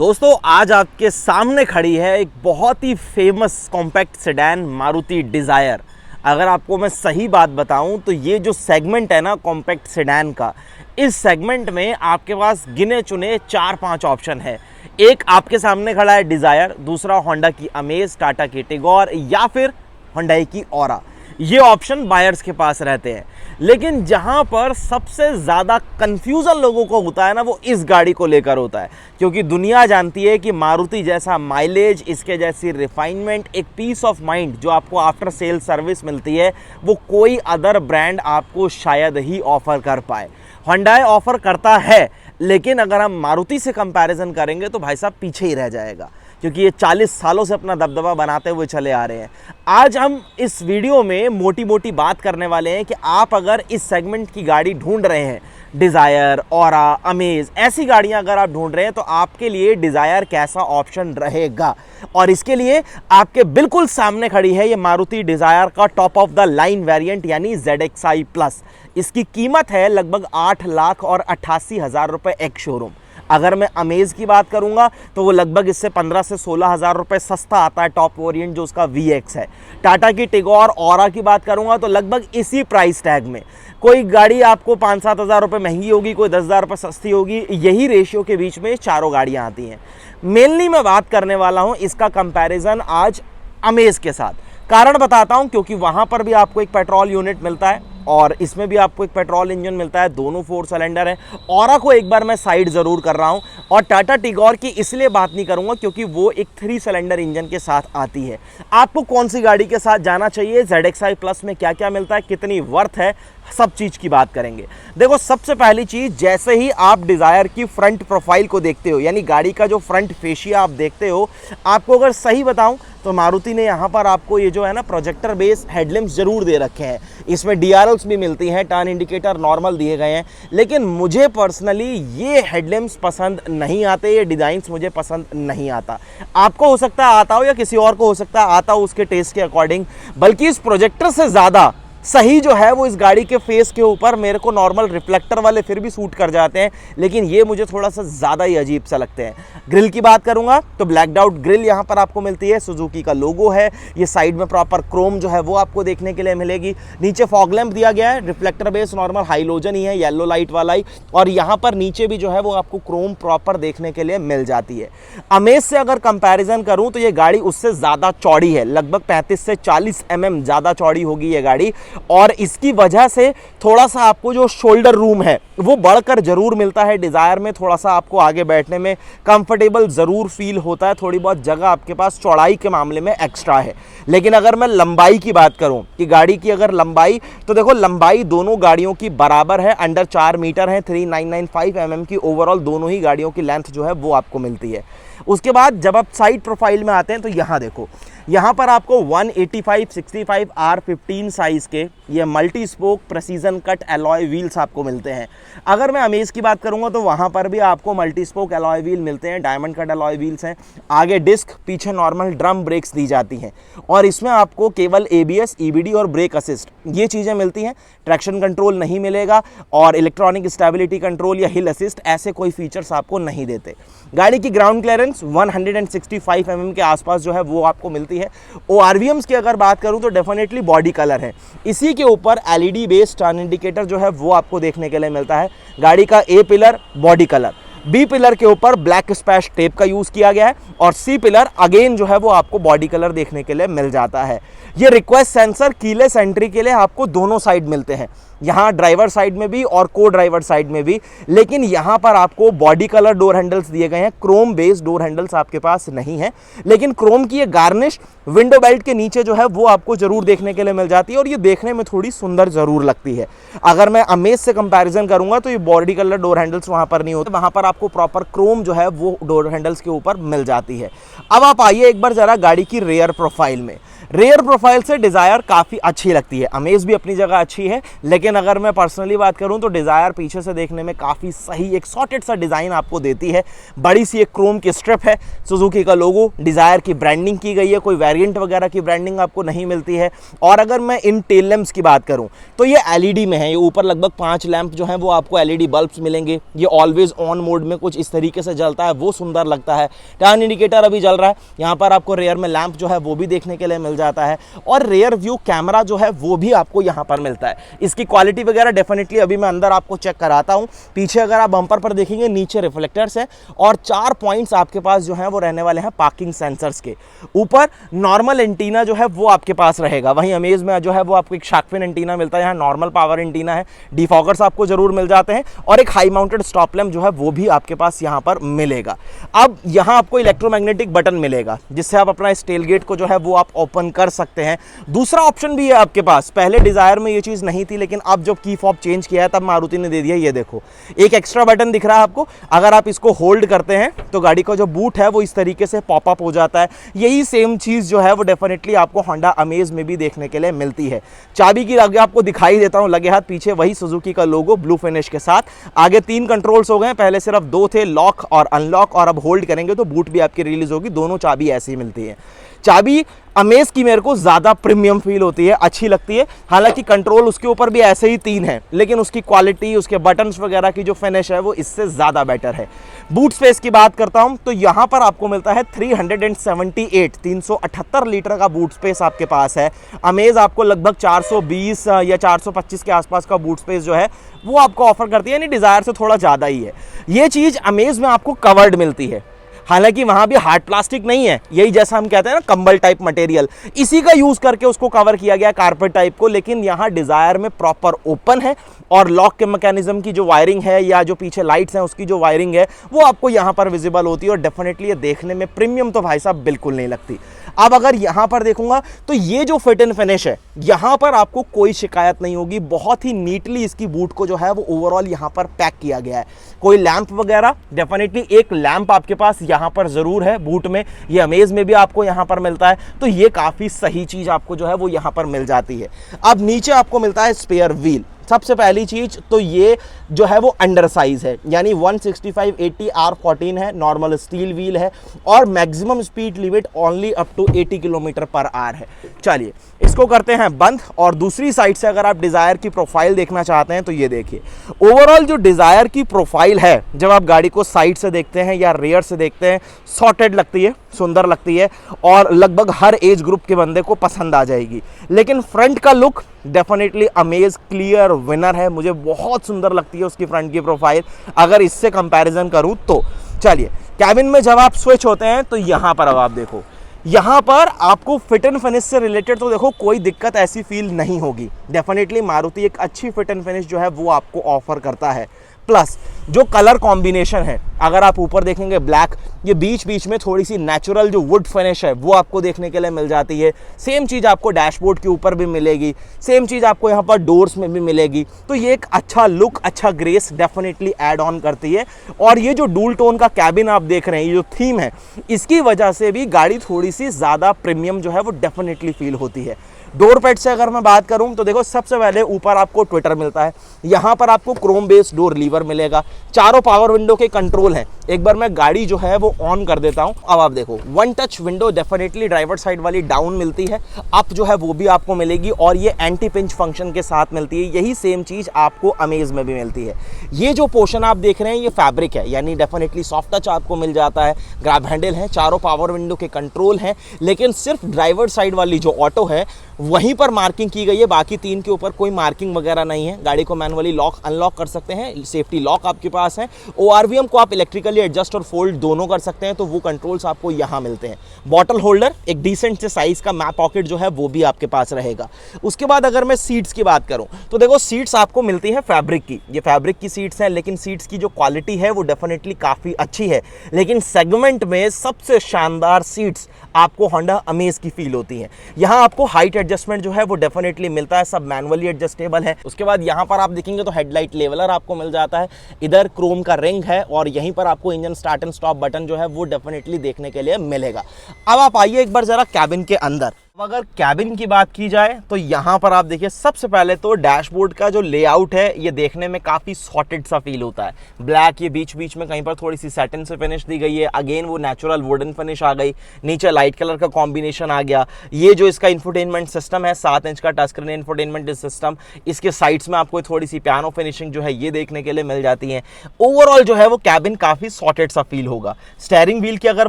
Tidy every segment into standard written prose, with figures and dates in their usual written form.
दोस्तों आज आपके सामने खड़ी है एक बहुत ही famous compact sedan Maruti Dzire. अगर आपको मैं सही बात बताऊं तो ये जो सेगमेंट है ना कॉम्पैक्ट सेडान का, इस सेगमेंट में आपके पास गिने चुने 4-5 ऑप्शन है। एक आपके सामने खड़ा है डिज़ायर, दूसरा होंडा की अमेज, टाटा की टिगोर या फिर हुंडई की ऑरा। ये ऑप्शन बायर्स के पास रहते हैं, लेकिन जहां पर सबसे ज़्यादा कंफ्यूजन लोगों को होता है ना वो इस गाड़ी को लेकर होता है, क्योंकि दुनिया जानती है कि मारुति जैसा माइलेज, इसके जैसी रिफाइनमेंट, एक पीस ऑफ माइंड जो आपको आफ्टर सेल सर्विस मिलती है वो कोई अदर ब्रांड आपको शायद ही ऑफर कर पाए। हुंडई ऑफर करता है, लेकिन अगर हम मारुति से कंपैरिजन करेंगे तो भाई साहब पीछे ही रह जाएगा, क्योंकि ये 40 सालों से अपना दबदबा बनाते हुए चले आ रहे हैं। आज हम इस वीडियो में मोटी मोटी बात करने वाले हैं कि आप अगर इस सेगमेंट की गाड़ी ढूंढ रहे हैं, डिज़ायर, ऑरा, अमेज, ऐसी गाड़ियां अगर आप ढूंढ रहे हैं तो आपके लिए डिज़ायर कैसा ऑप्शन रहेगा। और इसके लिए आपके बिल्कुल सामने खड़ी है ये मारुति डिज़ायर का top of the line variant यानी ZXi प्लस। इसकी कीमत है लगभग 8,88,000 रुपये एक शोरूम। अगर मैं अमेज की बात करूंगा तो वो लगभग इससे 15 से 16,000 रुपये सस्ता आता है टॉप वेरिएंट जो उसका VX है। टाटा की टिगोर, ऑरा की बात करूंगा तो लगभग इसी प्राइस टैग में। कोई गाड़ी आपको 5-7 हज़ार रुपये महंगी होगी, कोई 10,000 रुपये सस्ती होगी, यही रेशियो के बीच में चारों गाड़ियां आती हैं। मेनली मैं बात करने वाला हूं इसका कंपैरिजन आज अमेज के साथ। कारण बताता हूं, क्योंकि वहां पर भी आपको एक पेट्रोल यूनिट मिलता है और इसमें भी आपको एक पेट्रोल इंजन मिलता है, दोनों 4 सिलेंडर है। ऑरा को एक बार मैं साइड ज़रूर कर रहा हूं, और टाटा टिगोर की इसलिए बात नहीं करूंगा क्योंकि वो एक 3 सिलेंडर इंजन के साथ आती है। आपको कौन सी गाड़ी के साथ जाना चाहिए, ZXi प्लस में क्या क्या मिलता है, कितनी वर्थ है, सब चीज़ की बात करेंगे। देखो, सबसे पहली चीज़, जैसे ही आप डिज़ायर की फ्रंट प्रोफाइल को देखते हो, यानी गाड़ी का जो फ्रंट फेशिया आप देखते हो, आपको अगर सही बताऊं तो मारुति ने यहाँ पर आपको ये जो है ना प्रोजेक्टर बेस हेडलैम्प्स जरूर दे रखे हैं। इसमें DRLs भी मिलती हैं, टर्न इंडिकेटर नॉर्मल दिए गए हैं, लेकिन मुझे पर्सनली ये हेडलैम्प्स पसंद नहीं आते, ये डिज़ाइंस मुझे पसंद नहीं आता। आपको हो सकता है आता हो या किसी और को हो सकता है आता हो उसके टेस्ट के अकॉर्डिंग, बल्कि इस प्रोजेक्टर से ज़्यादा सही जो है वो इस गाड़ी के फेस के ऊपर मेरे को नॉर्मल रिफ्लेक्टर वाले फिर भी सूट कर जाते हैं, लेकिन ये मुझे थोड़ा सा ज़्यादा ही अजीब सा लगते हैं। ग्रिल की बात करूंगा तो ब्लैक्ड आउट ग्रिल यहाँ पर आपको मिलती है, सुजुकी का लोगो है, ये साइड में प्रॉपर क्रोम जो है वो आपको देखने के लिए मिलेगी। नीचे फॉग लैंप दिया गया है, रिफ्लेक्टर बेस नॉर्मल हाइलोजन ही है, येलो लाइट वाला ही, और यहाँ पर नीचे भी जो है वो आपको क्रोम प्रॉपर देखने के लिए मिल जाती है। अमेज से अगर कंपेरिजन करूँ तो ये गाड़ी उससे ज़्यादा चौड़ी है, लगभग 35 से 40 mm ज़्यादा चौड़ी होगी ये गाड़ी, और इसकी वजह से थोड़ा सा आपको जो शोल्डर रूम है वो बढ़कर जरूर मिलता है। डिज़ायर में थोड़ा सा आपको आगे बैठने में कंफर्टेबल ज़रूर फील होता है, थोड़ी बहुत जगह आपके पास चौड़ाई के मामले में एक्स्ट्रा है। लेकिन अगर मैं लंबाई की बात करूं कि गाड़ी की अगर लंबाई, तो देखो लंबाई दोनों गाड़ियों की बराबर है, अंडर 4 मीटर है, 3995 mm की ओवरऑल दोनों ही गाड़ियों की लेंथ जो है वो आपको मिलती है। उसके बाद जब आप साइड प्रोफाइल में आते हैं तो यहाँ देखो, यहाँ पर आपको 185/65 R15 साइज के ये multi spoke precision cut alloy wheels आपको मिलते हैं। अगर मैं अमेज की बात करूँगा तो वहाँ पर भी आपको मल्टी स्पोक एलॉय व्हील मिलते हैं, डायमंड कट एलॉय व्हील्स हैं, आगे डिस्क, पीछे नॉर्मल ड्रम ब्रेक्स दी जाती हैं, और इसमें आपको केवल ABS, EBD और ब्रेक असिस्ट ये चीज़ें मिलती हैं। ट्रैक्शन कंट्रोल नहीं मिलेगा, और इलेक्ट्रॉनिक स्टेबिलिटी कंट्रोल या हिल असिस्ट ऐसे कोई फीचर्स आपको नहीं देते। गाड़ी की ग्राउंड क्लियरेंस 165 mm के आसपास जो है वो आपको मिलती है। ORVMs की अगर बात करूं तो डेफिनेटली बॉडी कलर है, इसी के ऊपर LED बेस्ड टर्न इंडिकेटर जो है वो आपको देखने के लिए मिलता है। गाड़ी का A pillar body colour, B pillar के ऊपर ब्लैक स्पैश टेप का यूज़ किया गया है, और C पिलर अगेन जो है वो आपको बॉडी कलर देखने के लिए मिल जाता है। ये रिक्वेस्ट सेंसर कीलेस एंट्री के लिए आपको दोनों साइड मिलते हैं, यहाँ ड्राइवर साइड में भी और को ड्राइवर साइड में भी, लेकिन यहाँ पर आपको बॉडी कलर डोर हैंडल्स दिए गए हैं, क्रोम बेस्ड डोर हैंडल्स आपके पास नहीं है, लेकिन क्रोम की ये गार्निश विंडो बेल्ट के नीचे जो है वो आपको जरूर देखने के लिए मिल जाती है, और ये देखने में थोड़ी सुंदर जरूर लगती है। अगर मैं अमेज से कंपैरिजन करूंगा तो ये बॉडी कलर डोर हैंडल्स वहाँ पर नहीं होते, वहाँ पर आपको प्रॉपर क्रोम जो है वो डोर हैंडल्स के ऊपर मिल जाती है। अब आप आइए एक बार जरा गाड़ी की रेयर प्रोफाइल में। रेयर प्रोफाइल से डिज़ायर काफ़ी अच्छी लगती है, अमेज भी अपनी जगह अच्छी है, लेकिन अगर मैं पर्सनली बात करूं तो डिज़ायर पीछे से देखने में काफ़ी सही एक सॉर्टेड सा डिज़ाइन आपको देती है। बड़ी सी एक क्रोम की स्ट्रिप है, सुजुकी का लोगो, डिज़ायर की ब्रांडिंग की गई है, कोई वेरिएंट वगैरह की ब्रांडिंग आपको नहीं मिलती है। और अगर मैं इन टेल लैंप्स की बात करूं तो ये एलईडी में है, ये ऊपर लगभग 5 लैंप जो हैं वो आपको एलईडी बल्ब्स मिलेंगे। ये ऑलवेज ऑन मोड में कुछ इस तरीके से जलता है, वो सुंदर लगता है। टर्न इंडिकेटर अभी जल रहा है, यहाँ पर आपको रेयर में लैंप जो है वो भी देखने के लिए मिल जाता है, और रेयर व्यू कैमरा जो है वो भी आपको यहाँ पर मिलता है। इसकी क्वालिटी वगैरह डेफिनेटली अभी मैं अंदर आपको चेक कराता हूँ। पीछे अगर आप बम्पर पर देखेंगे नीचे रिफ्लेक्टर्स है, और 4 पॉइंट्स आपके पास जो है वो रहने वाले हैं पार्किंग सेंसर्स के। ऊपर नॉर्मल एंटीना जो है वो आपके पास रहेगा, वहीं अमेज में जो है वो आपको एक शार्क फिन एंटीना मिलता है, यहाँ नॉर्मल पावर एंटीना है, डिफॉगर्स आपको जरूर मिल जाते हैं, और एक हाई माउंटेड स्टॉप लैंप जो है वो भी आपके पास यहाँ पर मिलेगा। अब यहाँ आपको इलेक्ट्रोमैग्नेटिक बटन मिलेगा, जिससे आप अपना इस टेल गेट को जो है वो आप ओपन कर सकते हैं। दूसरा ऑप्शन भी है आपके पास, पहले डिजायर में ये चीज़ नहीं थी, लेकिन अब जब की फॉब चेंज किया है तब मारुति ने दे दिया। ये देखो एक एक्स्ट्रा बटन दिख रहा है आपको, अगर आप इसको होल्ड करते हैं तो गाड़ी का जो बूट है वो इस तरीके से पॉपअप हो जाता है। यही सेम चीज़ जो है वो डेफिनेटली आपको होंडा अमेज में भी देखने के लिए मिलती है। चाबी की आगे आपको दिखाई देता हूँ लगे हाथ, पीछे वही सुजुकी का लोगो ब्लू फिनिश के साथ। आगे 3 कंट्रोल्स हो गए, पहले सिर्फ 2 थे, लॉक और अनलॉक, और अब होल्ड करेंगे तो बूट भी आपकी रिलीज होगी। दोनों चाबी ऐसी मिलती है। चाबी अमेज की मेरे को ज़्यादा प्रीमियम फील होती है, अच्छी लगती है। हालांकि कंट्रोल उसके ऊपर भी ऐसे ही 3 है, लेकिन उसकी क्वालिटी, उसके बटन्स वगैरह की जो फिनिश है वो इससे ज़्यादा बेटर है। बूट स्पेस की बात करता हूं तो यहाँ पर आपको मिलता है 378 लीटर का बूट स्पेस आपके पास है। अमेज आपको लगभग 420 या 425 के आसपास का बूट स्पेस जो है वो आपको ऑफर करती है, यानी डिज़ायर से थोड़ा ज़्यादा ही है। ये चीज़ अमेज में आपको कवर्ड मिलती है, हालांकि वहां भी हार्ड प्लास्टिक नहीं है, यही जैसा हम कहते हैं ना कंबल टाइप मटेरियल, इसी का यूज करके उसको कवर किया गया कारपेट टाइप को। लेकिन यहाँ डिजायर में प्रॉपर ओपन है, और लॉक के मैकेनिज्म की जो वायरिंग है या जो पीछे लाइट्स हैं उसकी जो वायरिंग है वो आपको यहाँ पर विजिबल होती है, और डेफिनेटली ये देखने में प्रीमियम तो भाई साहब बिल्कुल नहीं लगती। अब अगर यहाँ पर देखूंगा तो ये जो फिट एंड फिनिश है यहाँ पर आपको कोई शिकायत नहीं होगी। बहुत ही नीटली इसकी बूट को जो है वो ओवरऑल यहाँ पर पैक किया गया है। कोई लैंप वगैरह, डेफिनेटली एक लैंप आपके पास यहाँ पर जरूर है बूट में, ये अमेज में भी आपको यहाँ पर मिलता है, तो ये काफी सही चीज आपको जो है वो यहाँ पर मिल जाती है। अब नीचे आपको मिलता है स्पेयर व्हील। सबसे पहली चीज तो ये जो है वो अंडर साइज है, यानी 165/80 R14 है, नॉर्मल स्टील व्हील है, और maximum speed limit only up to 80 km/h है। चलिए इसको करते हैं बंद, और दूसरी साइड से अगर आप डिजायर की प्रोफाइल देखना चाहते हैं तो ये देखिए ओवरऑल जो डिजायर की प्रोफाइल है, जब आप गाड़ी को साइड से देखते हैं या रेयर से देखते हैं, सॉर्टेड लगती है, सुंदर लगती है, और लगभग हर एज ग्रुप के बंदे को पसंद आ जाएगी। लेकिन फ्रंट का look definitely amaze clear winner है, मुझे बहुत सुंदर लगती है उसकी फ्रंट की प्रोफाइल अगर इससे कंपैरिजन करूं तो। चलिए कैबिन में जब आप स्विच होते हैं तो यहां पर अब आप देखो, यहां पर आपको फिट एंड फिनिश से रिलेटेड तो देखो कोई दिक्कत ऐसी फील नहीं होगी। डेफिनेटली मारुति एक अच्छी फिट एंड फिनिश जो है वो आपको ऑफर करता है। प्लस जो कलर कॉम्बिनेशन है, अगर आप ऊपर देखेंगे ब्लैक, ये बीच बीच में थोड़ी सी नेचुरल जो वुड फिनिश है वो आपको देखने के लिए मिल जाती है। सेम चीज़ आपको डैशबोर्ड के ऊपर भी मिलेगी, सेम चीज़ आपको यहाँ पर डोर्स में भी मिलेगी। तो ये एक अच्छा लुक, अच्छा ग्रेस डेफिनेटली ऐड ऑन करती है। और ये जो डूल टोन का कैबिन आप देख रहे हैं, ये जो थीम है, इसकी वजह से भी गाड़ी थोड़ी सी ज़्यादा प्रीमियम जो है वो डेफिनेटली फील होती है। डोर पैड से अगर मैं बात करूं तो देखो सबसे पहले ऊपर आपको ट्विटर मिलता है, यहाँ पर आपको क्रोम बेस्ड डोर लीवर मिलेगा, चारों पावर विंडो के कंट्रोल हैं। एक बार मैं गाड़ी जो है वो ऑन कर देता हूं, अब आप देखो one touch window definitely driver side वाली डाउन मिलती है, अप जो है वो भी आपको मिलेगी, और ये एंटी पिंच फंक्शन के साथ मिलती है। यही सेम चीज आपको अमेज में भी मिलती है। ये जो पोर्शन आप देख रहे हैं ये फैब्रिक है, यानी डेफिनेटली सॉफ्ट टच आपको मिल जाता है। ग्रैब हैंडल है, चारों पावर विंडो के कंट्रोल हैं, लेकिन सिर्फ ड्राइवर साइड वाली जो ऑटो है वहीं पर मार्किंग की गई है, बाकी 3 के ऊपर कोई मार्किंग वगैरह नहीं है। गाड़ी को मैनुअली लॉक अनलॉक कर सकते हैं, सेफ्टी लॉक आपके पास है। ORVM को आप इलेक्ट्रिकली एडजस्ट और फोल्ड दोनों कर सकते हैं, तो वो कंट्रोल्स आपको यहाँ मिलते हैं। बॉटल होल्डर, एक डिसेंट से साइज का मैप पॉकेट जो है वो भी आपके पास रहेगा। उसके बाद अगर मैं सीट्स की बात करूं तो देखो सीट्स आपको मिलती है फैब्रिक की, ये फैब्रिक की सीट्स हैं, लेकिन सीट्स की जो क्वालिटी है वो डेफिनेटली काफ़ी अच्छी है। लेकिन सेगमेंट में सबसे शानदार सीट्स आपको होंडा अमेज की फील होती है। यहाँ आपको हाइट एडजस्टमेंट जो है वो डेफिनेटली मिलता है, सब मैनुअली एडजस्टेबल है। उसके बाद यहाँ पर आप देखेंगे तो हेडलाइट लेवलर आपको मिल जाता है, इधर क्रोम का रिंग है, और यहीं पर आपको engine start and stop button जो है वो डेफिनेटली देखने के लिए मिलेगा। अब आप आइए एक बार जरा कैबिन के अंदर। अगर कैबिन की बात की जाए तो यहाँ पर आप देखिए, सबसे पहले तो डैशबोर्ड का जो लेआउट है ये देखने में काफ़ी सॉर्टेड सा फील होता है। ब्लैक, ये बीच बीच में कहीं पर थोड़ी सी सैटिन से फिनिश दी गई है, अगेन वो नेचुरल वुडन फिनिश आ गई, नीचे लाइट कलर का कॉम्बिनेशन आ गया। ये जो इसका इंफोटेनमेंट सिस्टम है, 7 इंच का टच स्क्रीन इंफोटेनमेंट सिस्टम, इसके साइड्स में आपको थोड़ी सी पियानो फिनिशिंग जो है ये देखने के लिए मिल जाती है। ओवरऑल जो है वो कैबिन काफ़ी सॉर्टेड सा फील होगा। स्टीयरिंग व्हील की अगर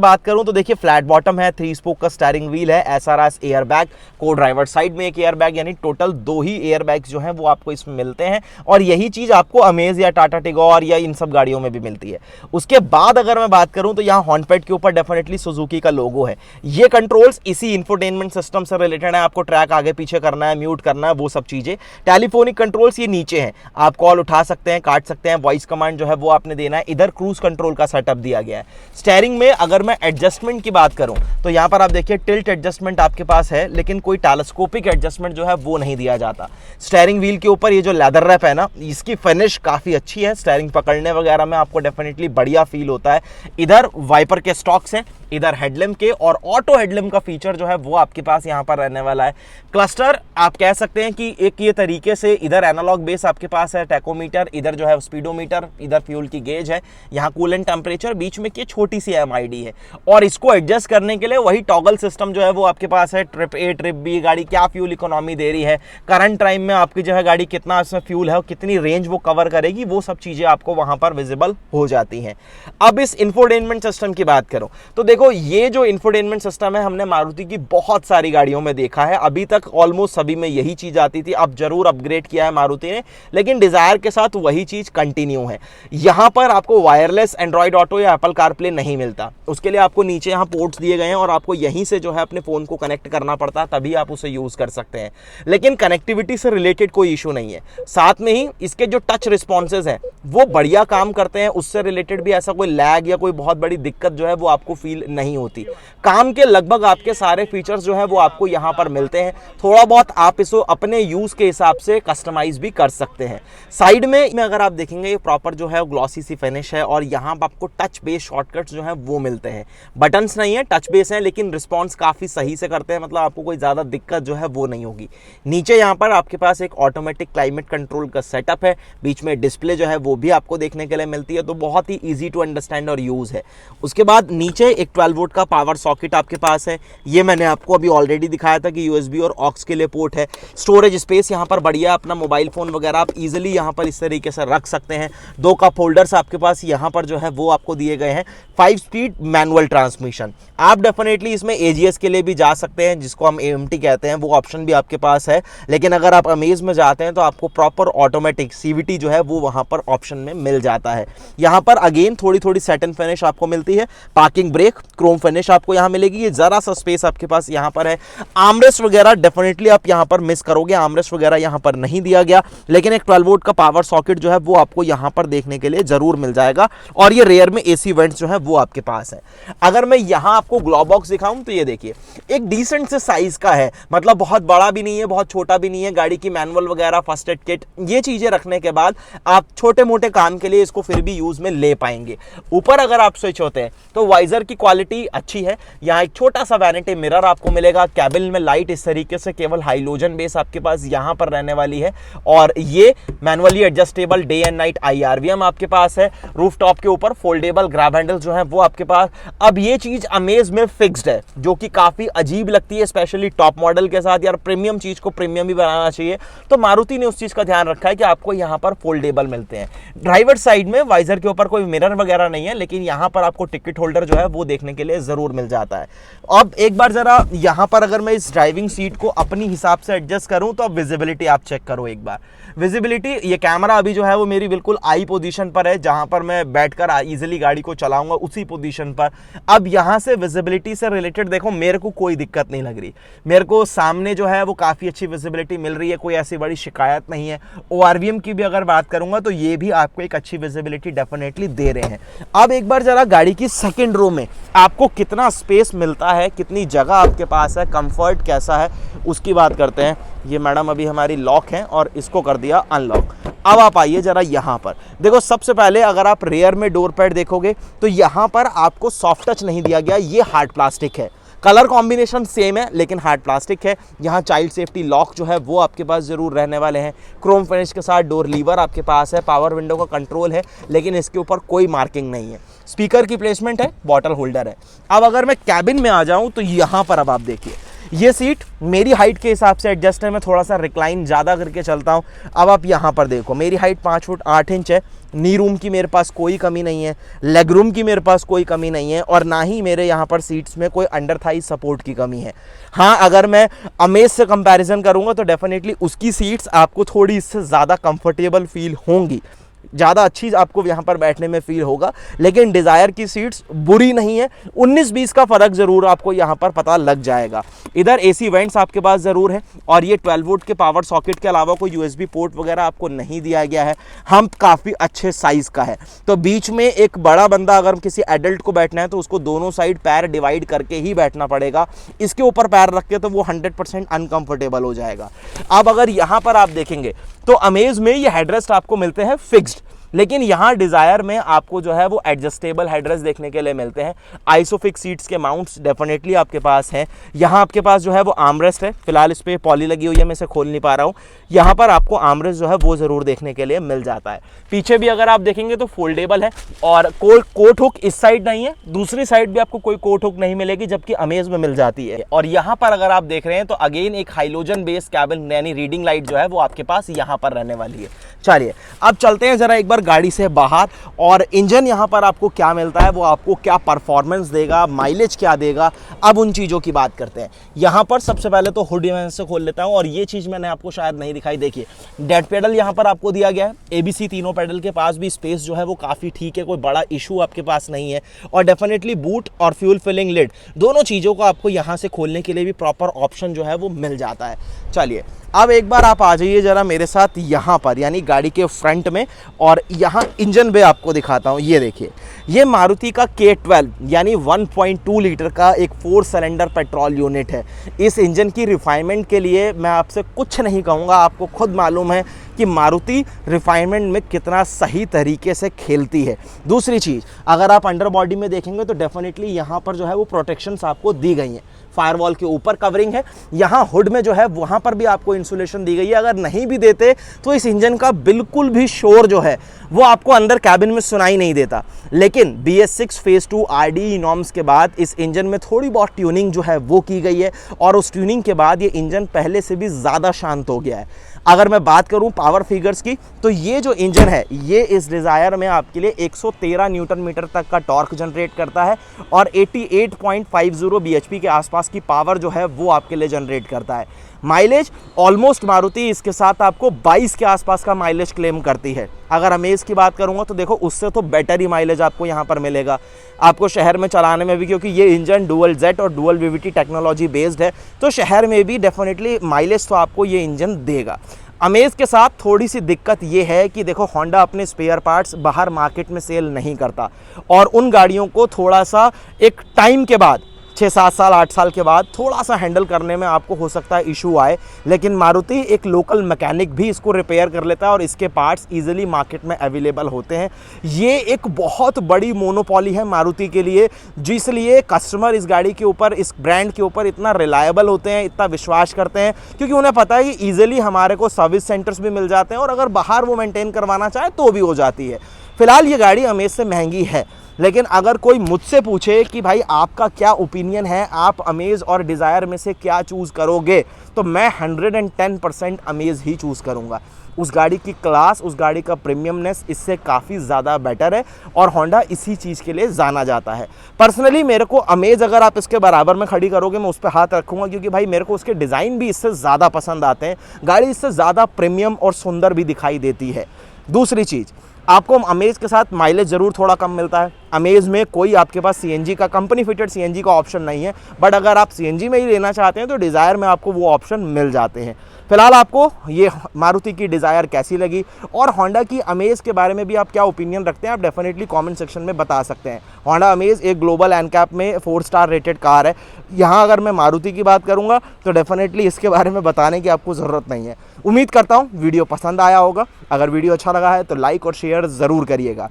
बात करूँ तो देखिए, फ्लैट बॉटम है, 3 स्पोक का स्टीयरिंग व्हील है, SRS एयर बैग, को ड्राइवर साइड में एक एयर बैग, यानी टोटल 2 ही एयर बैग्स जो हैं वो आपको इसमें मिलते हैं। और यही चीज आपको अमेज या टाटा टिगोर या इन सब गाड़ियों में भी मिलती है। उसके बाद अगर मैं बात करूं तो यहाँ हॉर्न पैड के ऊपर डेफिनेटली सुजुकी का लोगो है। ये कंट्रोल्स इसी इंफोटेनमेंट सिस्टम से रिलेटेड है। आपको ट्रैक आगे पीछे करना है, म्यूट करना है, वो सब चीजें। टेलीफोनिक कंट्रोल्स ये नीचे हैं, आप कॉल उठा सकते हैं, काट सकते हैं, वॉइस कमांड जो है वो आपने देना है। इधर क्रूज कंट्रोल का सेटअप दिया गया है। स्टीयरिंग में अगर मैं एडजस्टमेंट की बात करूं तो यहाँ पर आप देखिए, टिल्ट एडजस्टमेंट आपके पास है, लेकिन कोई टेलीस्कोपिक एडजस्टमेंट जो है वो नहीं दिया जाता। स्टीयरिंग व्हील के ऊपर ये जो लेदर रैप है ना, इसकी फिनिश काफी अच्छी है। स्टीयरिंग पकड़ने वगैरह में आपको डेफिनेटली बढ़िया फील होता है। इधर वाइपर के स्टॉक्स हैं, इधर हेडलैम्प के, और ऑटो हेडलैम्प का फीचर जो है वो आपके पास यहाँ पर रहने वाला है। क्लस्टर आप कह सकते हैं कि एक ये तरीके से, इधर एनालॉग बेस आपके पास है, टैकोमीटर, इधर जो है स्पीडोमीटर, इधर फ्यूल की गेज है, यहाँ कूलेंट टेम्परेचर, बीच में की छोटी सी MID है। और इसको एडजस्ट करने के लिए वही टॉगल सिस्टम जो है वो आपके पास है। ट्रिप A, ट्रिप B, गाड़ी क्या फ्यूल इकोनॉमी दे रही है, करंट टाइम में आपकी जो है गाड़ी कितना इसमें फ्यूल है और कितनी रेंज वो कवर करेगी, वो सब चीजें आपको वहां पर विजिबल हो जाती हैं। अब इस इंफोटेनमेंट सिस्टम की बात करो तो देखो, ये जो इंफोटेनमेंट सिस्टम है हमने मारुति की बहुत सारी गाड़ियों में देखा है। अभी तक ऑलमोस्ट सभी में यही चीज आती थी, अब जरूर अपग्रेड किया है मारुति ने, लेकिन डिजायर के साथ वही चीज कंटिन्यू है। यहां पर आपको वायरलेस एंड्रॉइड ऑटो या एप्पल कारप्ले नहीं मिलता। उसके लिए आपको नीचे यहाँ पोर्ट्स दिए गए हैं और आपको यहीं से जो है अपने फोन को कनेक्ट करना पड़ता है, तभी आप उसे यूज कर सकते हैं। लेकिन कनेक्टिविटी से रिलेटेड कोई इशू नहीं है। साथ में ही इसके जो टच रिस्पॉन्सेज हैं वो बढ़िया काम करते हैं, उससे रिलेटेड भी ऐसा कोई लैग या कोई बहुत बड़ी दिक्कत जो है वो आपको फील नहीं होती। काम के लगभग आपके सारे फीचर्स जो है वो आपको यहाँ पर मिलते हैं। थोड़ा बहुत आप इसको अपने यूज के हिसाब से कस्टमाइज भी कर सकते हैं। साइड में अगर आप देखेंगे, ये प्रॉपर जो है ग्लॉसी सी फिनिश है और यहाँ पर आपको टच बेस शॉर्टकट्स जो है वो मिलते हैं। बटन्स नहीं है, टच बेस है, लेकिन रिस्पॉन्स काफी सही से करते हैं, मतलब आपको कोई ज्यादा दिक्कत जो है वो नहीं होगी। नीचे यहाँ पर आपके पास एक ऑटोमेटिक क्लाइमेट कंट्रोल का सेटअप है, बीच में डिस्प्ले जो है वो भी आपको देखने के लिए मिलती है, तो बहुत ही इजी टू अंडरस्टैंड और यूज है। उसके बाद नीचे एक 12 वोल्ट का पावर सॉकेट आपके पास है। ये मैंने आपको अभी ऑलरेडी दिखाया था कि USB और ऑक्स के लिए पोर्ट है। स्टोरेज स्पेस यहाँ पर बढ़िया, अपना मोबाइल फोन वगैरह आप इजिली यहाँ पर इस तरीके से रख सकते हैं। 2 कप होल्डर्स आपके पास यहाँ पर जो है वो आपको दिए गए हैं। 5 स्पीड मैनुअल ट्रांसमिशन, आप डेफिनेटली इसमें AGS के लिए भी जा सकते हैं, जिसको हम AMT कहते हैं, वो ऑप्शन भी आपके पास है। लेकिन अगर आप अमेज में जाते हैं तो आपको प्रॉपर ऑटोमेटिक CVT जो है वो वहां पर ऑप्शन में मिल जाता है। यहाँ पर अगेन थोड़ी थोड़ी सैटिन फिनिश आपको मिलती है। पार्किंग ब्रेक क्रोम फिनिश आपको यहाँ मिलेगी। ये जरा सा स्पेस आपके पास यहाँ पर है। आर्मरेस्ट वगैरह डेफिनेटली आप यहाँ पर मिस करोगे, आर्मरेस्ट वगैरह यहाँ पर नहीं दिया गया, लेकिन एक 12 वोल्ट का पावर सॉकेट जो है वो आपको यहाँ पर देखने के लिए जरूर मिल जाएगा। और ये रेयर में AC वेंट्स जो है वो आपके पास है। अगर मैं यहाँ आपको ग्लोव बॉक्स दिखाऊं तो ये देखिए, एक डिसेंट से साइज का है, मतलब बहुत बड़ा भी नहीं है, बहुत छोटा भी नहीं है। गाड़ी की मैनुअल वगैरह, फर्स्ट एड किट, ये चीजें रखने के बाद आप छोटे मोटे काम के लिए इसको फिर भी यूज में ले पाएंगे। ऊपर अगर आप स्विच होते हैं तो वाइजर की क्वालिटी अच्छी है। यहाँ एक छोटा सा वैनिटी मिरर आपको मिलेगा। कैबिन में लाइट इस तरीके से केवल हाइलोजन बेस आपके पास यहाँ पर रहने वाली है। और ये manually adjustable day and night IRVM आपके पास है। रूफ टॉप के ऊपर फोल्डेबल ग्रैब हैंडल जो है वो आपके पास। अब ये चीज अमेज में फिक्स्ड है, जो कि काफी अजीब लगती है, स्पेशली टॉप मॉडल के साथ। यार प्रीमियम चीज को प्रीमियम भी बनाना चाहिए, तो मारुति ने उस चीज का ध्यान रखा है कि आपको यहाँ पर फोल्डेबल मिलते हैं। ड्राइवर साइड में वाइजर के ऊपर कोई मिरर वगैरह नहीं है, लेकिन यहाँ पर आपको टिकट होल्डर जो है वो देखने के लिए जरूर मिल जाता है। अब एक बार जरा यहाँ पर अगर मैं इस ड्राइविंग सीट को अपनी हिसाब से एडजस्ट करूं तो अब विजिबिलिटी आप चेक करो एक बार। विजिबिलिटी, ये कैमरा अभी जो है वो मेरी बिल्कुल आई पोजीशन पर है, जहां पर मैं बैठकर इजीली गाड़ी को चलाऊंगा उसी पोजीशन पर। अब यहां से विजिबिलिटी से रिलेटेड देखो, मेरे को कोई दिक्कत नहीं लग रही। मेरे को सामने जो है वो काफी अच्छी विजिबिलिटी मिल रही है, कोई ऐसी बड़ी शिकायत नहीं है। ORVM की भी अगर बात करूंगा तो ये भी आपको एक अच्छी विजिबिलिटी डेफिनेटली दे रहे हैं। अब एक बार जरा गाड़ी की सेकंड रो में आपको कितना स्पेस मिलता है, कितनी जगह आपके पास है, कंफर्ट कैसा है, उसकी बात करते हैं। ये मैडम अभी हमारी लॉक है और इसको कर दिया अनलॉक। अब आप आइए जरा यहाँ पर देखो। सबसे पहले अगर आप रेयर में डोर पैड देखोगे तो यहाँ पर आपको सॉफ्ट टच नहीं दिया गया, ये हार्ड प्लास्टिक है। कलर कॉम्बिनेशन सेम है लेकिन हार्ड प्लास्टिक है। यहाँ चाइल्ड सेफ्टी लॉक जो है वो आपके पास ज़रूर रहने वाले हैं। क्रोम फिनिश के साथ डोर लीवर आपके पास है। पावर विंडो का कंट्रोल है लेकिन इसके ऊपर कोई मार्किंग नहीं है। स्पीकर की प्लेसमेंट है, बॉटल होल्डर है। अब अगर मैं कैबिन में आ जाऊँ तो यहाँ पर अब आप देखिए, ये सीट मेरी हाइट के हिसाब से एडजस्ट है। मैं थोड़ा सा रिक्लाइन ज़्यादा करके चलता हूँ। अब आप यहाँ पर देखो, मेरी हाइट 5 फुट 8 इंच है। नी रूम की मेरे पास कोई कमी नहीं है, लेग रूम की मेरे पास कोई कमी नहीं है, और ना ही मेरे यहाँ पर सीट्स में कोई अंडर थाई सपोर्ट की कमी है। हाँ, अगर मैं अमेज से कंपैरिजन करूँगा तो डेफिनेटली उसकी सीट्स आपको थोड़ी इससे ज़्यादा कंफर्टेबल फील होंगी, ज़्यादा अच्छी आपको यहाँ पर बैठने में फील होगा। लेकिन डिज़ायर की सीट्स बुरी नहीं है। 19-20 का फ़र्क ज़रूर आपको यहाँ पर पता लग जाएगा। इधर एसी वेंट्स आपके पास ज़रूर है, और ये 12 वोल्ट के पावर सॉकेट के अलावा कोई यूएसबी पोर्ट वगैरह आपको नहीं दिया गया है। हम काफ़ी अच्छे साइज़ का है, तो बीच में एक बड़ा बंदा अगर किसी एडल्ट को बैठना है तो उसको दोनों साइड पैर डिवाइड करके ही बैठना पड़ेगा। इसके ऊपर पैर रख के तो वो 100% अनकंफर्टेबल हो जाएगा। अब अगर यहाँ पर आप देखेंगे तो अमेज में ये हेडरेस्ट आपको मिलते हैं फिक्स्ड, लेकिन यहाँ डिज़ायर में आपको जो है वो एडजस्टेबल हेडरेस्ट देखने के लिए मिलते हैं। आइसोफिक्स सीट्स के माउंट्स डेफिनेटली आपके पास हैं। यहाँ आपके पास जो है वो आर्मरेस्ट है। फिलहाल इस पर पॉली लगी हुई है, मैं इसे खोल नहीं पा रहा हूँ। यहाँ पर आपको आर्मरेस्ट जो है वो ज़रूर देखने के लिए मिल जाता है। पीछे भी अगर आप देखेंगे तो फोल्डेबल है, और कोट हुक इस साइड नहीं है, दूसरी साइड भी आपको कोई कोट हुक नहीं मिलेगी, जबकि अमेज में मिल जाती है। और यहाँ पर अगर आप देख रहे हैं तो अगेन एक हाइलोजन बेस कैबिन यानी रीडिंग लाइट जो है वो आपके पास यहाँ पर रहने वाली है। चलिए अब चलते हैं जरा एक बार गाड़ी से बाहर, और इंजन यहाँ पर आपको क्या मिलता है, वो आपको क्या परफॉर्मेंस देगा, माइलेज क्या देगा, अब उन चीज़ों की बात करते हैं। यहाँ पर सबसे पहले तो हुड मैं से खोल लेता हूँ, और ये चीज़ मैंने आपको शायद नहीं दिखाई। देखिए डेड पेडल यहाँ पर आपको दिया गया है। एबीसी तीनों पेडल के पास भी स्पेस जो है वो काफ़ी ठीक है, कोई बड़ा इशू आपके पास नहीं है। और डेफिनेटली बूट और फ्यूल फिलिंग लिड दोनों चीज़ों को आपको यहाँ से खोलने के लिए भी प्रॉपर ऑप्शन जो है वो मिल जाता है। चलिए अब एक बार आप आ जाइए ज़रा मेरे साथ यहाँ पर, यानी गाड़ी के फ्रंट में, और यहाँ इंजन बे आपको दिखाता हूँ। ये देखिए, ये मारुति का K12 यानी 1.2 लीटर का एक 4 सिलेंडर पेट्रोल यूनिट है। इस इंजन की रिफाइनमेंट के लिए मैं आपसे कुछ नहीं कहूँगा, आपको खुद मालूम है कि मारुति रिफाइनमेंट में कितना सही तरीके से खेलती है। दूसरी चीज़, अगर आप अंडर बॉडी में देखेंगे तो डेफिनेटली यहाँ पर जो है वो प्रोटेक्शंस आपको दी गई हैं। फायरवॉल के ऊपर कवरिंग है, यहाँ हुड में जो है वहाँ पर भी आपको इंसुलेशन दी गई है। अगर नहीं भी देते तो इस इंजन का बिल्कुल भी शोर जो है वो आपको अंदर कैबिन में सुनाई नहीं देता। लेकिन BS6 फेज़ 2 RDE नॉर्म्स के बाद इस इंजन में थोड़ी बहुत ट्यूनिंग जो है वो की गई है, और उस ट्यूनिंग के बाद ये इंजन पहले से भी ज़्यादा शांत हो गया है। अगर मैं बात करूं पावर फिगर्स की, तो ये जो इंजन है ये इस डिज़ायर में आपके लिए 113 न्यूटन मीटर तक का टॉर्क जनरेट करता है, और 88.50 bhp के आसपास की पावर जो है वो आपके लिए जनरेट करता है। माइलेज ऑलमोस्ट मारुति इसके साथ आपको 22 के आसपास का माइलेज क्लेम करती है। अगर अमेज की बात करूंगा तो देखो उससे तो बेटर ही माइलेज आपको यहाँ पर मिलेगा, आपको शहर में चलाने में भी, क्योंकि ये इंजन डुअल जेट और डुअल VVT टेक्नोलॉजी बेस्ड है, तो शहर में भी डेफिनेटली माइलेज तो आपको ये इंजन देगा। अमेज के साथ थोड़ी सी दिक्कत ये है कि देखो होंडा अपने स्पेयर पार्ट्स बाहर मार्केट में सेल नहीं करता, और उन गाड़ियों को थोड़ा सा एक टाइम के बाद 6-7 साल 8 साल के बाद थोड़ा सा हैंडल करने में आपको हो सकता है इशू आए। लेकिन मारुति एक लोकल मैकेनिक भी इसको रिपेयर कर लेता है, और इसके पार्ट्स इजीली मार्केट में अवेलेबल होते हैं। ये एक बहुत बड़ी मोनोपोली है मारुति के लिए, जिसलिए कस्टमर इस गाड़ी के ऊपर, इस ब्रांड के ऊपर इतना रिलायबल होते हैं, इतना विश्वास करते हैं, क्योंकि उन्हें पता है कि ईजिली हमारे को सर्विस सेंटर्स भी मिल जाते हैं, और अगर बाहर वो मेंटेन करवाना चाहे तो भी हो जाती है। फिलहाल ये गाड़ी अमेज से महंगी है, लेकिन अगर कोई मुझसे पूछे कि भाई आपका क्या ओपिनियन है, आप अमेज और डिज़ायर में से क्या चूज़ करोगे, तो मैं 110% अमेज ही चूज़ करूँगा। उस गाड़ी की क्लास, उस गाड़ी का प्रीमियमनेस इससे काफ़ी ज़्यादा बेटर है, और होंडा इसी चीज़ के लिए जाना जाता है। पर्सनली मेरे को अमेज अगर आप इसके बराबर में खड़ी करोगे मैं उस पर हाथ रखूँगा, क्योंकि भाई मेरे को उसके डिज़ाइन भी इससे ज़्यादा पसंद आते हैं। गाड़ी इससे ज़्यादा प्रीमियम और सुंदर भी दिखाई देती है। दूसरी चीज़, आपको अमेज के साथ माइलेज ज़रूर थोड़ा कम मिलता है। अमेज में कोई आपके पास CNG का कंपनी फिटेड CNG का ऑप्शन नहीं है, बट अगर आप CNG में ही लेना चाहते हैं तो डिज़ायर में आपको वो ऑप्शन मिल जाते हैं। फिलहाल आपको ये मारुति की डिज़ायर कैसी लगी, और होंडा की अमेज के बारे में भी आप क्या ओपिनियन रखते हैं, आप डेफिनेटली कमेंट सेक्शन में बता सकते हैं। होंडा अमेज एक ग्लोबल एनकैप में 4 स्टार रेटेड कार है। यहाँ अगर मैं मारुति की बात करूँगा तो डेफिनेटली इसके बारे में बताने की आपको ज़रूरत नहीं है। उम्मीद करता हूँ वीडियो पसंद आया होगा। अगर वीडियो अच्छा लगा है तो लाइक और शेयर ज़रूर करिएगा।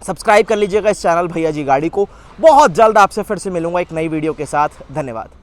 सब्सक्राइब कर लीजिएगा इस चैनल भैया जी गाड़ी को। बहुत जल्द आपसे फिर से मिलूंगा एक नई वीडियो के साथ। धन्यवाद।